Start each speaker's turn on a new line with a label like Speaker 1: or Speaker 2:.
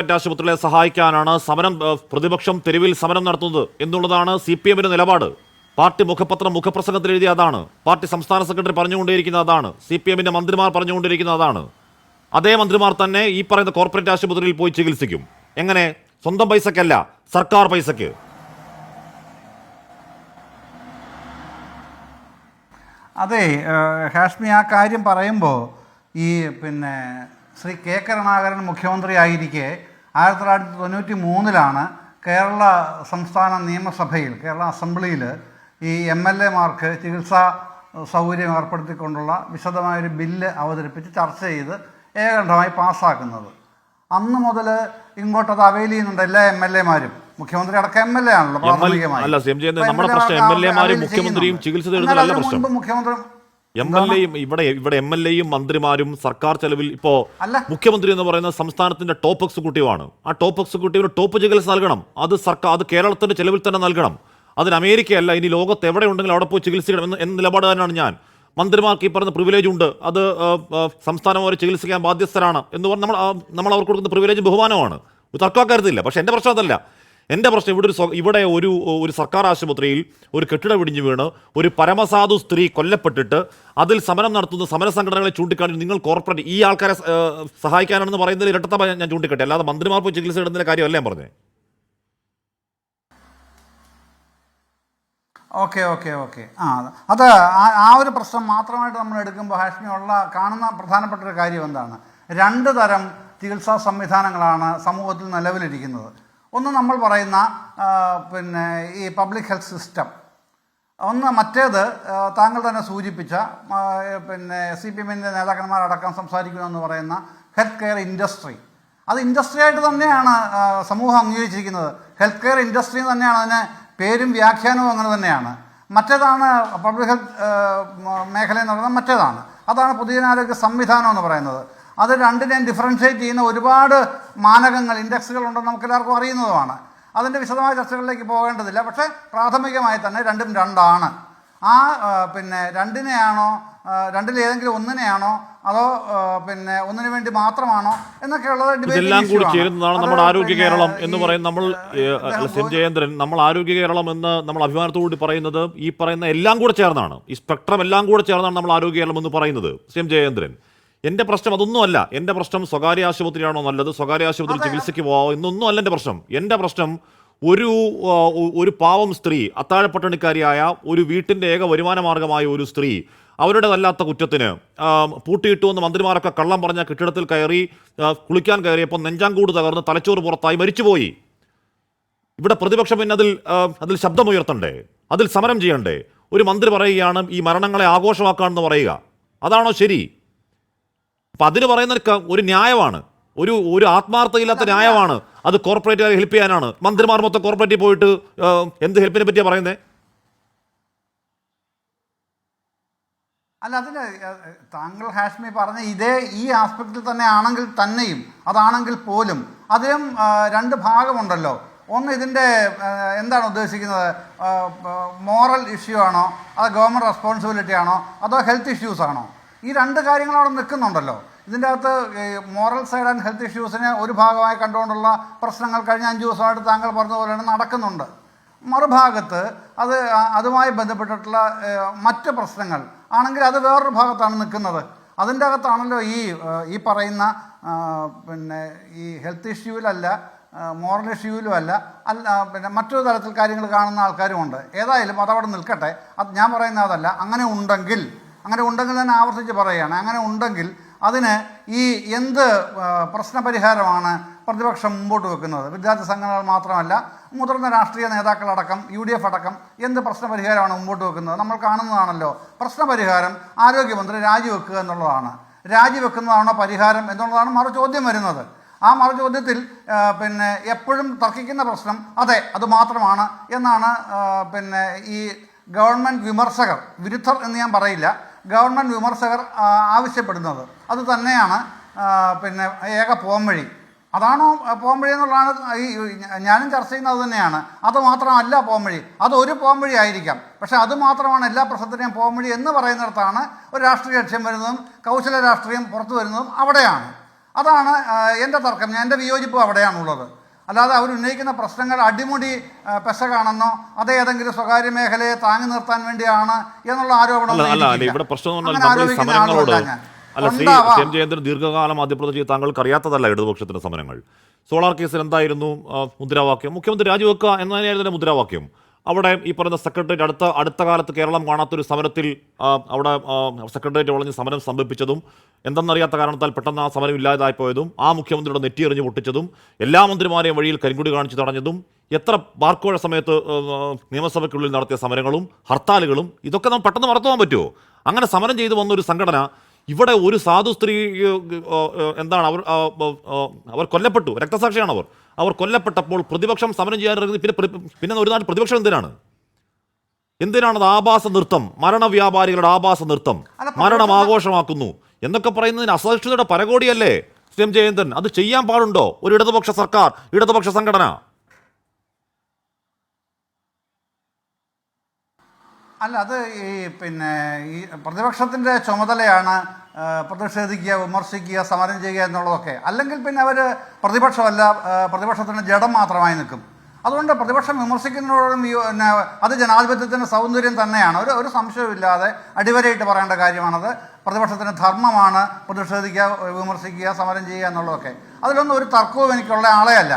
Speaker 1: ആശുപത്രികളെ സഹായിക്കാനാണ് സമരം, പ്രതിപക്ഷം തെരുവിൽ സമരം നടത്തുന്നത് എന്നുള്ളതാണ് CPM-ന്റെ നിലപാട്. പാർട്ടി മുഖപത്രം മുഖപ്രസംഗത്തിൽ എഴുതിയ അതാണ്. പാർട്ടി സംസ്ഥാന സെക്രട്ടറി പറഞ്ഞുകൊണ്ടിരിക്കുന്നത് അതാണ്. CPM-ന്റെ മന്ത്രിമാർ പറഞ്ഞുകൊണ്ടിരിക്കുന്നത് അതാണ്. അതേ മന്ത്രിമാർ തന്നെ ഈ പറയുന്ന കോർപ്പറേറ്റ് ആശുപത്രിയിൽ പോയി ചികിത്സിക്കും. എങ്ങനെ? സ്വന്തം പൈസക്കല്ല, സർക്കാർ പൈസക്ക്.
Speaker 2: അതെ ഹാഷ്മി, ആ കാര്യം പറയുമ്പോൾ ഈ ശ്രീ കെ കരുണാകരൻ മുഖ്യമന്ത്രി ആയിരിക്കെ 1993 കേരള സംസ്ഥാന നിയമസഭയിൽ, കേരള അസംബ്ലിയിൽ ഈ MLA-മാർക്ക് ചികിത്സാ സൗകര്യം ഏർപ്പെടുത്തിക്കൊണ്ടുള്ള വിശദമായൊരു ബില്ല് അവതരിപ്പിച്ച് ചർച്ച ചെയ്ത് ഏകകണ്ഠമായി പാസ്സാക്കുന്നത്. അന്ന് മുതൽ ഇങ്ങോട്ട് അത് അവൈൽ ചെയ്യുന്നുണ്ട് എല്ലാ MLA-മാരും. മുഖ്യമന്ത്രി അടക്കം MLA ആണല്ലോ പ്രാഥമികമായി. മുഖ്യമന്ത്രി
Speaker 1: ഇവിടെ MLA-യും മന്ത്രിമാരും സർക്കാർ ചെലവിൽ ഇപ്പോ മുഖ്യമന്ത്രി എന്ന് പറയുന്ന സംസ്ഥാനത്തിന്റെ ടോപ്പ് എക്സിക്യൂട്ടീവാണ്. ആ ടോപ്പ് എക്സിക്യൂട്ടീവിന് ടോപ്പ് ചികിത്സ നൽകണം. അത് കേരളത്തിന്റെ ചെലവിൽ തന്നെ നൽകണം. അതിന് അമേരിക്കയല്ല, ഇനി ലോകത്ത് എവിടെ ഉണ്ടെങ്കിലും അവിടെ പോയി ചികിത്സിക്കണം എന്ന നിലപാട് തന്നെയാണ് ഞാൻ. മന്ത്രിമാർക്ക് ഈ പറയുന്ന പ്രിവിലേജ് ഉണ്ട്, അത് സംസ്ഥാനം അവരെ ചികിത്സിക്കാൻ ബാധ്യസ്ഥരാണ് എന്ന് പറഞ്ഞ് നമ്മൾ അവർക്ക് കൊടുക്കുന്ന പ്രിവിലേജ് ബഹുമാനമാണ്, തർക്കക്കാരത്തില്ല. പക്ഷേ എൻ്റെ പ്രശ്നം അതല്ല. എൻ്റെ പ്രശ്നം ഇവിടെ ഒരു സർക്കാർ ആശുപത്രിയിൽ ഒരു കെട്ടിടം ഇടിഞ്ഞു വീണ് ഒരു പരമസാധു സ്ത്രീ കൊല്ലപ്പെട്ടിട്ട് അതിൽ സമരം നടത്തുന്ന സമരസംഘടനകളെ ചൂണ്ടിക്കാണിച്ച് നിങ്ങൾ കോർപ്പറേറ്റ് ഈ ആൾക്കാരെ സഹായിക്കാനാണെന്ന് പറയുന്നതിൽ ഇരട്ടത്തപ്പ ഞാൻ ചൂണ്ടിക്കട്ടെ. അല്ലാതെ മന്ത്രിമാർ പോയി ചികിത്സ ഇടുന്നതിൻ്റെ കാര്യമല്ല ഞാൻ പറഞ്ഞത്.
Speaker 2: ഓക്കെ അത് ആ ഒരു പ്രശ്നം മാത്രമായിട്ട് നമ്മൾ എടുക്കുമ്പോൾ ഹാഷ്മി കാണുന്ന പ്രധാനപ്പെട്ട ഒരു കാര്യം എന്താണ്? 2 തരം ചികിത്സാ സംവിധാനങ്ങളാണ് സമൂഹത്തിൽ നിലവിലിരിക്കുന്നത്. ഒന്ന് നമ്മൾ പറയുന്ന ഈ പബ്ലിക് ഹെൽത്ത് സിസ്റ്റം, മറ്റേത് താങ്കൾ തന്നെ സൂചിപ്പിച്ച CPM-ന്റെ നേതാക്കന്മാരടക്കം സംസാരിക്കുമെന്ന് പറയുന്ന ഹെൽത്ത് കെയർ ഇൻഡസ്ട്രി. അത് ഇൻഡസ്ട്രിയായിട്ട് തന്നെയാണ് സമൂഹം അംഗീകരിച്ചിരിക്കുന്നത്. ഹെൽത്ത് കെയർ ഇൻഡസ്ട്രി തന്നെയാണ് അതിന് പേരും വ്യാഖ്യാനവും അങ്ങനെ തന്നെയാണ്. മറ്റേതാണ് പബ്ലിക് ഹെൽത്ത് മേഖല എന്ന് പറയുന്നത്, മറ്റേതാണ്. അതാണ് പൊതുജനാരോഗ്യ സംവിധാനം എന്ന് പറയുന്നത്. അത് രണ്ടിനെയും ഡിഫറൻഷ്യേറ്റ് ചെയ്യുന്ന ഒരുപാട് മാനകങ്ങൾ, ഇൻഡെക്സുകൾ ഉണ്ടെന്ന് നമുക്കെല്ലാവർക്കും അറിയുന്നതുമാണ്. അതിൻ്റെ വിശദമായ ചർച്ചകളിലേക്ക് പോകേണ്ടതില്ല. പക്ഷേ പ്രാഥമികമായി തന്നെ രണ്ടും രണ്ടാണ്. ആ രണ്ടിനെയാണോ, രണ്ടിലേതെങ്കിലും ഒന്നിനെയാണോ, അതോ ഒന്നിനു വേണ്ടി മാത്രമാണോ എന്നൊക്കെയുള്ളത്
Speaker 1: ഇതെല്ലാം കൂടി ചേരുന്നതാണ് നമ്മുടെ ആരോഗ്യ കേരളം എന്ന് പറയുന്നത്. നമ്മൾ ആരോഗ്യ കേരളം എന്ന് നമ്മൾ അഭിമാനത്തോടുകൂടി പറയുന്നത് ഈ പറയുന്ന എല്ലാം കൂടെ ചേർന്നാണ്, ഈ സ്പെക്ട്രം എല്ലാം കൂടെ ചേർന്നാണ് നമ്മൾ ആരോഗ്യ കേരളം എന്ന് പറയുന്നത്. ജയേന്ദ്രൻ, എൻ്റെ പ്രശ്നം അതൊന്നുമല്ല. എൻ്റെ പ്രശ്നം സ്വകാര്യ ആശുപത്രിയാണോ നല്ലത്, സ്വകാര്യ ആശുപത്രി ചികിത്സയ്ക്ക് പോകാമോ എന്നൊന്നും അല്ല എൻ്റെ പ്രശ്നം. എൻ്റെ പ്രശ്നം ഒരു പാവം സ്ത്രീ, അത്താഴപ്പട്ടണിക്കാരിയായ ഒരു വീട്ടിൻ്റെ ഏക വരുമാന മാർഗമായ ഒരു സ്ത്രീ അവരുടേതല്ലാത്ത കുറ്റത്തിന് പൂട്ടിയിട്ടുവെന്ന് മന്ത്രിമാരൊക്കെ കള്ളം പറഞ്ഞ കെട്ടിടത്തിൽ കയറി കുളിക്കാൻ കയറിയപ്പോൾ നെഞ്ചാങ്കൂട് തകർന്ന് തലച്ചോറ് പുറത്തായി മരിച്ചുപോയി. ഇവിടെ പ്രതിപക്ഷം പിന്നെ അതിൽ ശബ്ദമുയർത്തണ്ടേ, അതിൽ സമരം ചെയ്യണ്ടേ? ഒരു മന്ത്രി പറയുകയാണ് ഈ മരണങ്ങളെ ആഘോഷമാക്കാണെന്ന് പറയുക, അതാണോ ശരി? അപ്പം അതിന് പറയുന്ന ഒരു ന്യായമാണ്, ഒരു ആത്മാർത്ഥയില്ലാത്ത ന്യായമാണ്. അത് കോർപ്പറേറ്റുകാരെ ഹെൽപ്പ് ചെയ്യാനാണ്. മന്ത്രിമാർ മൊത്തം കോർപ്പറേറ്റിൽ പോയിട്ട് എന്ത് ഹെൽപ്പിനെ പറ്റിയാണ് പറയുന്നത്?
Speaker 2: അല്ല, അതിന് താങ്കൾ ഹാഷ്മി പറഞ്ഞ ഈ ആസ്പെക്റ്റിൽ തന്നെ ആണെങ്കിൽ തന്നെയും, അതാണെങ്കിൽ പോലും അതിലും 2 ഭാഗമുണ്ടല്ലോ. ഒന്ന്, ഇതിൻ്റെ എന്താണ് ഉദ്ദേശിക്കുന്നത്? മോറൽ ഇഷ്യൂ ആണോ, അതോ ഗവൺമെൻറ് റെസ്പോൺസിബിലിറ്റി ആണോ, അതോ ഹെൽത്ത് ഇഷ്യൂസ് ആണോ? ഈ 2 കാര്യങ്ങൾ അവിടെ നിൽക്കുന്നുണ്ടല്ലോ. ഇതിൻ്റെ അകത്ത് മോറൽ സൈഡ് ആൻഡ് ഹെൽത്ത് ഇഷ്യൂസിനെ ഒരു ഭാഗമായി കണ്ടുകൊണ്ടുള്ള പ്രശ്നങ്ങൾ കഴിഞ്ഞ 5 ദിവസമായിട്ട് താങ്കൾ പറഞ്ഞതുപോലെ തന്നെ നടക്കുന്നുണ്ട്. മറുഭാഗത്ത് അതുമായി ബന്ധപ്പെട്ടിട്ടുള്ള മറ്റ് പ്രശ്നങ്ങൾ ആണെങ്കിൽ അത് വേറൊരു ഭാഗത്താണ് നിൽക്കുന്നത്. അതിൻ്റെ അകത്താണല്ലോ ഈ പറയുന്ന ഈ ഹെൽത്ത് ഇഷ്യൂവിലല്ല, മോറൽ ഇഷ്യൂവിലും അല്ല, മറ്റൊരു തരത്തിൽ കാര്യങ്ങൾ കാണുന്ന ആൾക്കാരുമുണ്ട്. ഏതായാലും അതവിടെ നിൽക്കട്ടെ. അത് ഞാൻ പറയുന്ന അതല്ല. അങ്ങനെ ഉണ്ടെങ്കിൽ തന്നെ ആവർത്തിച്ച് പറയുകയാണ്, അങ്ങനെ ഉണ്ടെങ്കിൽ അതിന് എന്ത് പ്രശ്നപരിഹാരമാണ് പ്രതിപക്ഷം മുമ്പോട്ട് വെക്കുന്നത്? വിദ്യാർത്ഥി സംഘടനകൾ മാത്രമല്ല, മുതിർന്ന രാഷ്ട്രീയ നേതാക്കളടക്കം, UDF അടക്കം എന്ത് പ്രശ്നപരിഹാരമാണ് മുമ്പോട്ട് വെക്കുന്നത്? നമ്മൾ കാണുന്നതാണല്ലോ. പ്രശ്നപരിഹാരം ആരോഗ്യമന്ത്രി രാജിവെക്കുക എന്നുള്ളതാണ്. രാജിവെക്കുന്നതാണോ പരിഹാരം എന്നുള്ളതാണ് മറുചോദ്യം വരുന്നത്. ആ മറുചോദ്യത്തിൽ എപ്പോഴും തർക്കിക്കുന്ന പ്രശ്നം അതെ അത് മാത്രമാണ് എന്നാണ് ഈ ഗവൺമെൻറ് വിമർശകർ, വിരുദ്ധർ എന്ന് ഞാൻ പറയില്ല, ഗവൺമെൻറ് വിമർശകർ ആവശ്യപ്പെടുന്നത്. അത് തന്നെയാണ് ഏക പോംവഴി. അതാണോ പോംവഴി എന്നുള്ളതാണ് ഞാനും ചർച്ച ചെയ്യുന്നത്. തന്നെയാണ്. അത് മാത്രമല്ല പോംവഴി, അതൊരു പോംവഴി ആയിരിക്കാം. പക്ഷേ അത് മാത്രമാണ് എല്ലാ പ്രശ്നത്തിനെയും പോംവഴി എന്ന് പറയുന്നിടത്താണ് ഒരു രാഷ്ട്രീയ ലക്ഷ്യം വരുന്നതും കൗശല രാഷ്ട്രീയം പുറത്തു വരുന്നതും അവിടെയാണ്. അതാണ് എൻ്റെ തർക്കം. എൻ്റെ വിയോജിപ്പ് അവിടെയാണുള്ളത്. അല്ലാതെ അവർ ഉന്നയിക്കുന്ന പ്രശ്നങ്ങൾ അടിമുടി പെശകാണെന്നോ അത് ഏതെങ്കിലും സ്വകാര്യ മേഖലയെ താങ്ങി നിർത്താൻ വേണ്ടിയാണ് എന്നുള്ള ആരോപണം
Speaker 1: ഇവിടെ പ്രശ്നം അല്ല. ശ്രീ എം ജയചന്ദ്രൻ ദീർഘകാലം മാധ്യമപ്രവർത്തനം ചെയ്ത് താങ്കൾക്ക് അറിയാത്തതല്ല ഇടതുപക്ഷത്തിന്റെ സമരങ്ങൾ. സോളാർ കേസിൽ എന്തായിരുന്നു മുദ്രാവാക്യം? മുഖ്യമന്ത്രി രാജിവെക്കുക എന്നതിനായിരുന്നു മുദ്രാവാക്യം. അവിടെ ഈ പറയുന്ന സെക്രട്ടേറിയറ്റ് അടുത്ത കാലത്ത് കേരളം കാണാത്തൊരു സമരത്തിൽ അവിടെ സെക്രട്ടേറിയറ്റ് വളഞ്ഞ് സമരം സംഭവിപ്പിച്ചതും എന്തെന്നറിയാത്ത കാരണത്താൽ പെട്ടെന്ന് ആ സമരം ഇല്ലാതായിപ്പോയതും ആ മുഖ്യമന്ത്രിയുടെ നെറ്റിയെറിഞ്ഞ് പൊട്ടിച്ചതും എല്ലാ മന്ത്രിമാരെയും വഴിയിൽ കരിങ്കുടി കാണിച്ച് തടഞ്ഞതും എത്ര ബാർക്കോഴ സമയത്ത് നിയമസഭയ്ക്കുള്ളിൽ നടത്തിയ സമരങ്ങളും ഹർത്താലുകളും ഇതൊക്കെ നമ്മൾ പെട്ടെന്ന് മറത്തുപോകാൻ പറ്റുമോ? അങ്ങനെ സമരം ചെയ്തു വന്ന ഒരു സംഘടന ഇവിടെ ഒരു സാധു സ്ത്രീ എന്താണ് അവർ കൊല്ലപ്പെട്ടു, രക്തസാക്ഷിയാണ് അവർ കൊല്ലപ്പെട്ടപ്പോൾ പ്രതിപക്ഷം സമരം ചെയ്യാൻ പിന്നെ ഒരു നാട് പ്രതിപക്ഷം എന്തിനാണത്? ആഭാസ നൃത്തം, മരണവ്യാപാരികളുടെ ആഭാസ നൃത്തം, മരണം ആഘോഷമാക്കുന്നു എന്നൊക്കെ പറയുന്നതിന് അസഹിഷ്ണുതയുടെ പരകോടിയല്ലേ ശ്രീ എം ജയചന്ദ്രൻ? അത് ചെയ്യാൻ പാടുണ്ടോ ഒരു ഇടതുപക്ഷ സർക്കാർ, ഇടതുപക്ഷ സംഘടന?
Speaker 2: അല്ല, അത് ഈ പ്രതിപക്ഷത്തിൻ്റെ ചുമതലയാണ് പ്രതിഷേധിക്കുക, വിമർശിക്കുക, സമരം ചെയ്യുക എന്നുള്ളതൊക്കെ. അല്ലെങ്കിൽ പിന്നെ അവർ പ്രതിപക്ഷമല്ല, പ്രതിപക്ഷത്തിൻ്റെ ജഡം മാത്രമായി നിൽക്കും. അതുകൊണ്ട് പ്രതിപക്ഷം വിമർശിക്കുന്നതോടും അത് ജനാധിപത്യത്തിൻ്റെ സൗന്ദര്യം തന്നെയാണ്. ഒരു സംശയമില്ലാതെ അടിവരയിട്ട് പറയേണ്ട കാര്യമാണത്. പ്രതിപക്ഷത്തിന് ധർമ്മമാണ് പ്രതിഷേധിക്കുക, വിമർശിക്കുക, സമരം ചെയ്യുക എന്നുള്ളതൊക്കെ. അതിലൊന്നും ഒരു തർക്കവും എനിക്കുള്ള ആളെ അല്ല.